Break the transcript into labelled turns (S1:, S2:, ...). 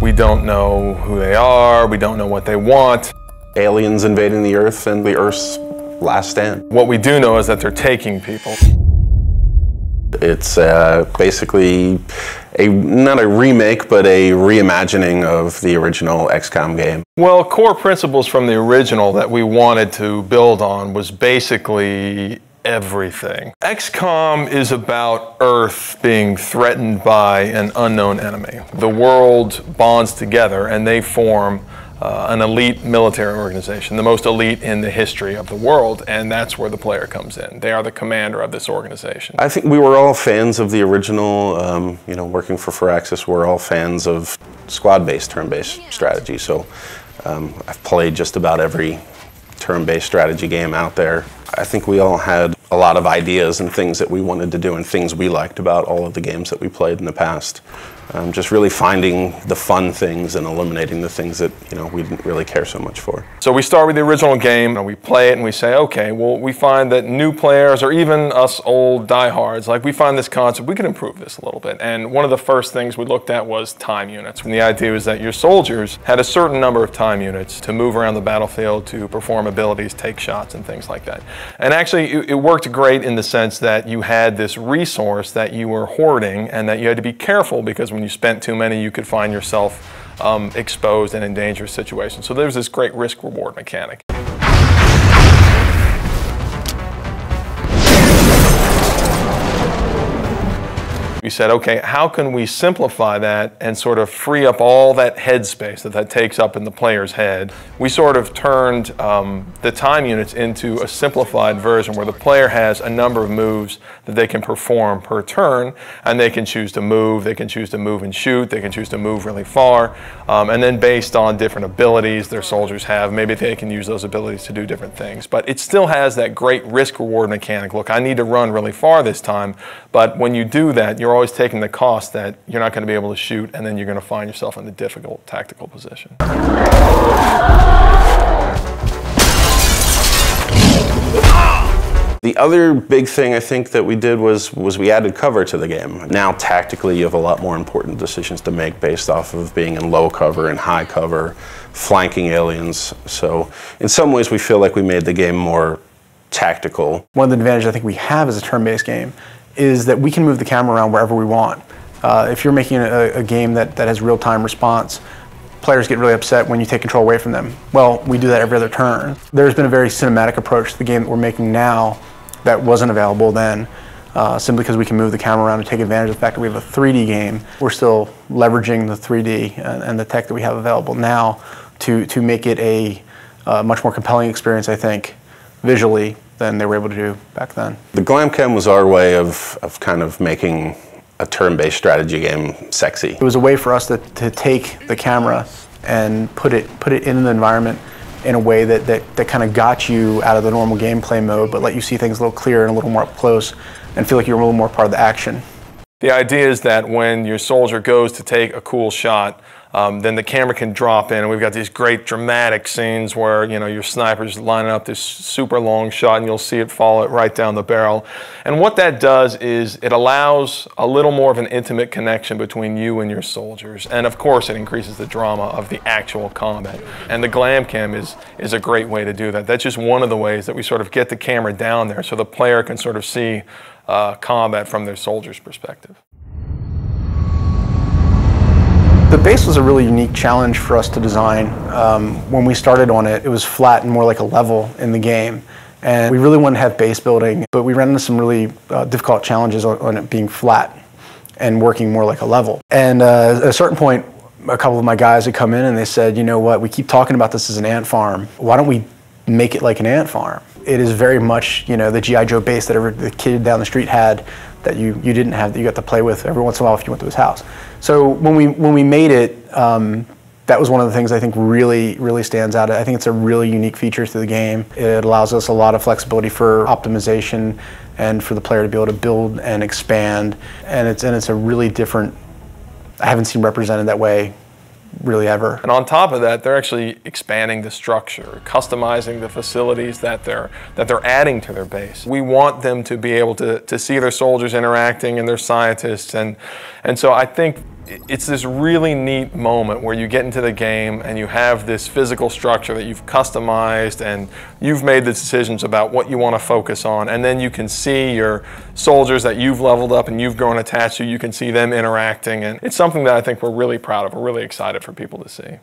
S1: We don't know who they are, we don't know what they want.
S2: Aliens invading the Earth and the Earth's last stand.
S1: What we do know is that they're taking people.
S2: It's basically not a remake, but a reimagining of the original XCOM game.
S1: Well, core principles from the original that we wanted to build on was basically everything. XCOM is about Earth being threatened by an unknown enemy. The world bonds together and they form an elite military organization, the most elite in the history of the world, and that's where the player comes in. They are the commander of this organization.
S2: I think we were all fans of the original, you know, working for Firaxis, we're all fans of squad-based, turn-based strategy, so I've played just about every turn-based strategy game out there. I think we all had a lot of ideas and things that we wanted to do and things we liked about all of the games that we played in the past. Just really finding the fun things and eliminating the things that, you know, we didn't really care so much for.
S1: So we start with the original game and we play it and we say, okay, well, we find that new players or even us old diehards, like we find this concept, we can improve this a little bit. And one of the first things we looked at was time units. And the idea was that your soldiers had a certain number of time units to move around the battlefield, to perform abilities, take shots and things like that. And actually it worked great in the sense that you had this resource that you were hoarding and that you had to be careful, because when you spent too many, you could find yourself exposed and in dangerous situations. So there's this great risk-reward mechanic. We said, okay, how can we simplify that and sort of free up all that headspace that takes up in the player's head? We sort of turned the time units into a simplified version where the player has a number of moves that they can perform per turn, and they can choose to move and shoot, they can choose to move really far, and then based on different abilities their soldiers have, maybe they can use those abilities to do different things. But it still has that great risk-reward mechanic. Look, I need to run really far this time, but when you do that, you're always taking the cost that you're not going to be able to shoot, and then you're going to find yourself in a difficult tactical position.
S2: The other big thing I think that we did was we added cover to the game. Now tactically you have a lot more important decisions to make based off of being in low cover and high cover, flanking aliens. So in some ways we feel like we made the game more tactical.
S3: One of the advantages I think we have as a turn-based game is that we can move the camera around wherever we want. If you're making a game that has real-time response, players get really upset when you take control away from them. Well, we do that every other turn. There's been a very cinematic approach to the game that we're making now that wasn't available then, simply because we can move the camera around and take advantage of the fact that we have a 3D game. We're still leveraging the 3D and the tech that we have available now to make it a much more compelling experience, I think, visually, than they were able to do back then.
S2: The GlamCam was our way of kind of making a turn-based strategy game sexy.
S3: It was a way for us to take the camera and put it in the environment in a way that kind of got you out of the normal gameplay mode, but let you see things a little clearer and a little more up close and feel like you're a little more part of the action.
S1: The idea is that when your soldier goes to take a cool shot, then the camera can drop in, and we've got these great dramatic scenes where, you know, your sniper's lining up this super long shot and you'll see it fall right down the barrel. And what that does is it allows a little more of an intimate connection between you and your soldiers. And of course it increases the drama of the actual combat. And the GlamCam is a great way to do that. That's just one of the ways that we sort of get the camera down there so the player can sort of see combat from their soldier's perspective.
S3: The base was a really unique challenge for us to design. When we started on it, it was flat and more like a level in the game. And we really wanted to have base building, but we ran into some really difficult challenges on it being flat and working more like a level. And at a certain point, a couple of my guys had come in and they said, you know what, we keep talking about this as an ant farm. Why don't we make it like an ant farm? It is very much, you know, the G.I. Joe base that the kid down the street had that you didn't have, that you got to play with every once in a while if you went to his house. So when we made it, that was one of the things I think really stands out. I think it's a really unique feature to the game. It allows us a lot of flexibility for optimization and for the player to be able to build and expand. And it's a really different, I haven't seen represented that way really ever.
S1: And on top of that, they're actually expanding the structure, customizing the facilities that they're adding to their base. We want them to be able to see their soldiers interacting and their scientists, and so I think it's this really neat moment where you get into the game and you have this physical structure that you've customized and you've made the decisions about what you want to focus on, and then you can see your soldiers that you've leveled up and you've grown attached to, you can see them interacting, and it's something that I think we're really proud of, we're really excited for people to see.